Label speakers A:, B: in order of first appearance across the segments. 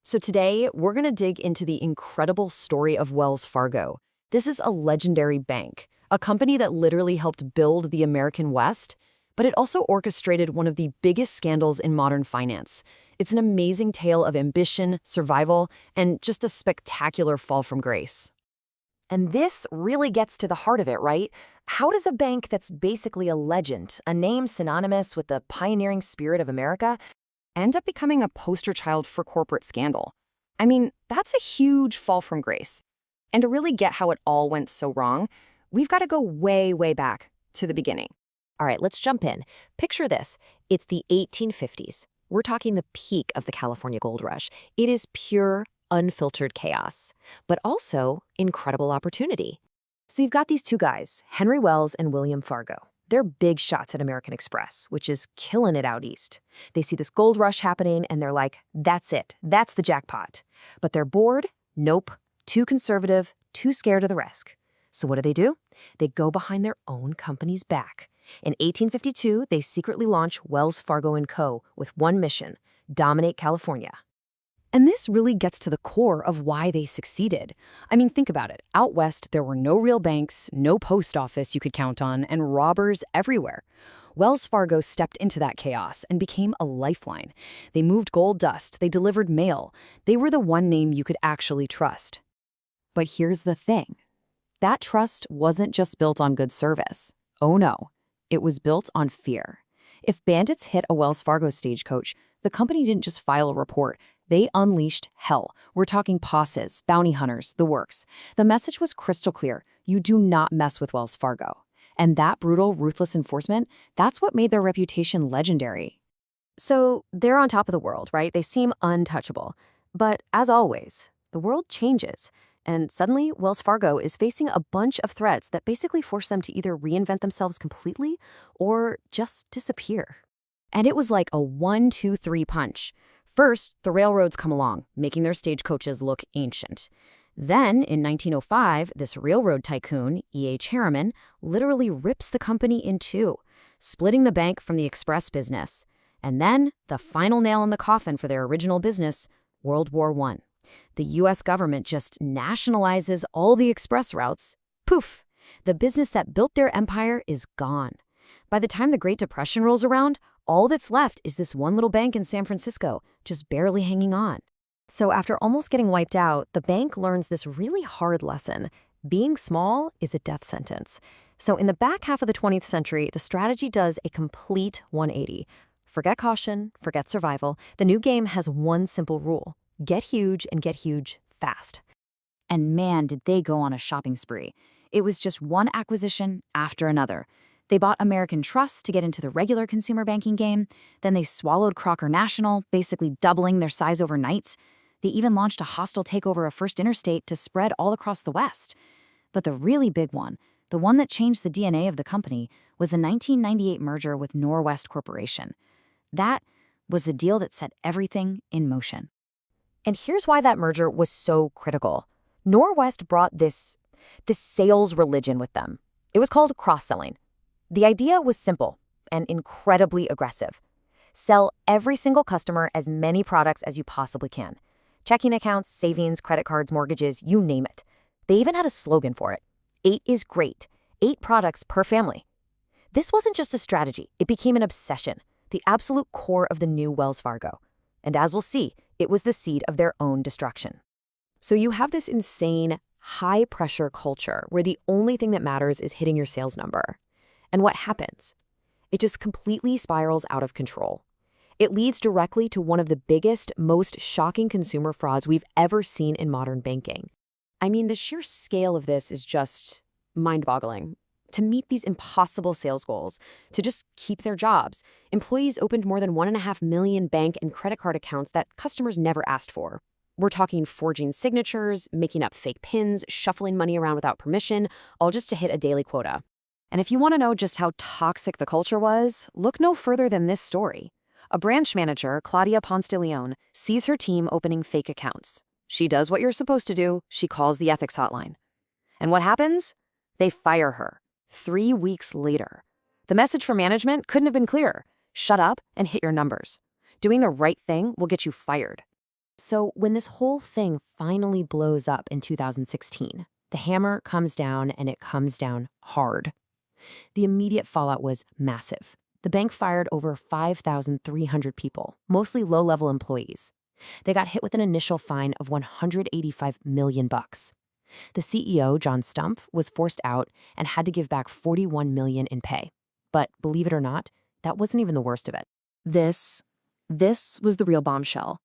A: So today, we're going to dig into the incredible story of Wells Fargo. This is a legendary bank, a company that literally helped build the American West, but it also orchestrated one of the biggest scandals in modern finance. It's an amazing tale of ambition, survival, and just a spectacular fall from grace.
B: And this really gets to the heart of it, right? How does a bank that's basically a legend, a name synonymous with the pioneering spirit of America,
A: End up becoming a poster child for corporate scandal? I mean, that's a huge fall from grace. And to really get how it all went so wrong, we've got to go way, way back to the beginning.
B: All right, let's jump in. Picture this. It's the 1850s. We're talking the peak of the California gold rush. It is pure, unfiltered chaos, but also incredible opportunity. So you've got these two guys, Henry Wells and William Fargo. They're big shots at American Express, which is killing it out east. They see this gold rush happening and they're like, that's it. That's the jackpot. But they're bored? Nope. Too conservative, too scared of the risk. So what do? They go behind their own company's back. In 1852, they secretly launch Wells Fargo & Co. with one mission: dominate California.
A: And this really gets to the core of why they succeeded. I mean, think about it. Out west, there were no real banks, no post office you could count on, and robbers everywhere. Wells Fargo stepped into that chaos and became a lifeline. They moved gold dust, they delivered mail. They were the one name you could actually trust. But here's the thing. That trust wasn't just built on good service. Oh no, it was built on fear. If bandits hit a Wells Fargo stagecoach, the company didn't just file a report. They unleashed hell. We're talking posses, bounty hunters, the works. The message was crystal clear. You do not mess with Wells Fargo. And that brutal, ruthless enforcement, that's what made their reputation legendary.
B: So they're on top of the world, right? They seem untouchable. But as always, the world changes. And suddenly, Wells Fargo is facing a bunch of threats that basically force them to either reinvent themselves completely or just disappear. And it was like a 1-2-3 punch. First, the railroads come along, making their stagecoaches look ancient. Then, in 1905, this railroad tycoon, E.H. Harriman, literally rips the company in two, splitting the bank from the express business. And then, the final nail in the coffin for their original business, World War I. The U.S. government just nationalizes all the express routes. Poof! The business that built their empire is gone. By the time the Great Depression rolls around, all that's left is this one little bank in San Francisco, just barely hanging on. So after almost getting wiped out, the bank learns this really hard lesson. Being small is a death sentence. So in the back half of the 20th century, the strategy does a complete 180. Forget caution, forget survival. The new game has one simple rule: get huge and get huge fast. And man, did they go on a shopping spree. It was just one acquisition after another. They bought American Trust to get into the regular consumer banking game. Then they swallowed Crocker National, basically doubling their size overnight. They even launched a hostile takeover of First Interstate to spread all across the West. But the really big one, the one that changed the DNA of the company, was the 1998 merger with Norwest Corporation. That was the deal that set everything in motion. And here's why that merger was so critical. Norwest brought this sales religion with them. It was called cross-selling. The idea was simple and incredibly aggressive. Sell every single customer as many products as you possibly can. Checking accounts, savings, credit cards, mortgages, you name it. They even had a slogan for it. 8 is great. 8 products per family. This wasn't just a strategy. It became an obsession, the absolute core of the new Wells Fargo. And as we'll see, it was the seed of their own destruction. So you have this insane, high-pressure culture where the only thing that matters is hitting your sales number. And what happens? It just completely spirals out of control. It leads directly to one of the biggest, most shocking consumer frauds we've ever seen in modern banking. I mean, the sheer scale of this is just mind-boggling. To meet these impossible sales goals, to just keep their jobs, employees opened more than 1.5 million bank and credit card accounts that customers never asked for. We're talking forging signatures, making up fake PINs, shuffling money around without permission, all just to hit a daily quota. And if you want to know just how toxic the culture was, look no further than this story. A branch manager, Claudia Ponce de Leon, sees her team opening fake accounts. She does what you're supposed to do. She calls the ethics hotline. And what happens? They fire her 3 weeks later. The message from management couldn't have been clearer. Shut up and hit your numbers. Doing the right thing will get you fired. So when this whole thing finally blows up in 2016, the hammer comes down and it comes down hard. The immediate fallout was massive. The bank fired over 5,300 people, mostly low-level employees. They got hit with an initial fine of 185 million bucks. The CEO, John Stumpf, was forced out and had to give back 41 million in pay. But believe it or not, that wasn't even the worst of it.
A: This was the real bombshell.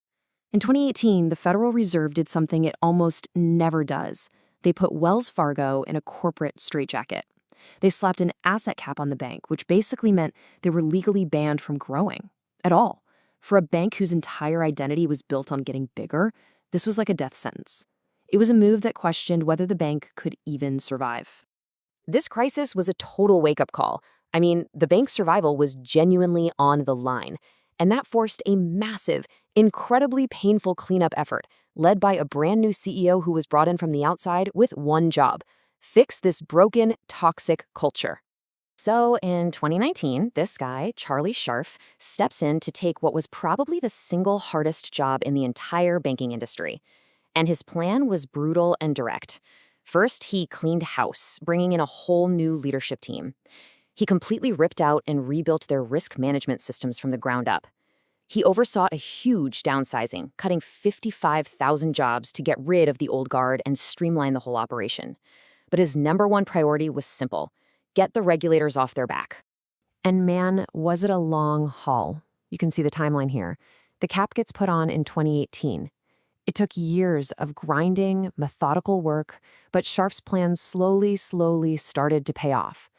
A: In 2018, the Federal Reserve did something it almost never does. They put Wells Fargo in a corporate straitjacket. They slapped an asset cap on the bank, which basically meant they were legally banned from growing at all. For a bank whose entire identity was built on getting bigger, this was like a death sentence. It was a move that questioned whether the bank could even survive.
B: This crisis was a total wake-up call. I mean, the bank's survival was genuinely on the line. And that forced a massive, incredibly painful cleanup effort, led by a brand new CEO who was brought in from the outside with one job: fix this broken, toxic culture. So in 2019, this guy, Charlie Scharf, steps in to take what was probably the single hardest job in the entire banking industry. And his plan was brutal and direct. First, he cleaned house, bringing in a whole new leadership team. He completely ripped out and rebuilt their risk management systems from the ground up. He oversaw a huge downsizing, cutting 55,000 jobs to get rid of the old guard and streamline the whole operation. But his number one priority was simple: get the regulators off their back. And man, was it a long haul. You can see the timeline here. The cap gets put on in 2018. It took years of grinding, methodical work, but Scharf's plan slowly started to pay off.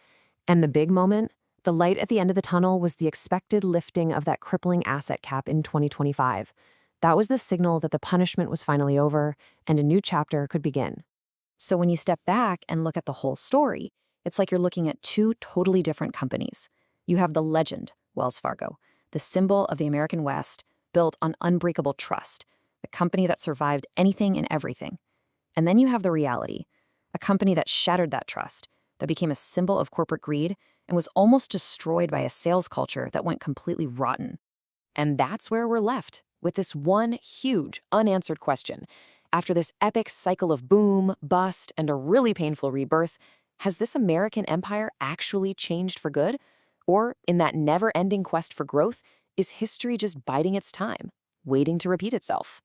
B: And the big moment, the light at the end of the tunnel, was the expected lifting of that crippling asset cap in 2025. That was the signal that the punishment was finally over and a new chapter could begin.
A: So when you step back and look at the whole story, it's like you're looking at two totally different companies. You have the legend, Wells Fargo, the symbol of the American West, built on unbreakable trust, the company that survived anything and everything. And then you have the reality, a company that shattered that trust, that became a symbol of corporate greed and was almost destroyed by a sales culture that went completely rotten. And that's where we're left, with this one huge, unanswered question. After this epic cycle of boom, bust, and a really painful rebirth, has this American empire actually changed for good? Or, in that never-ending quest for growth, is history just biding its time, waiting to repeat itself?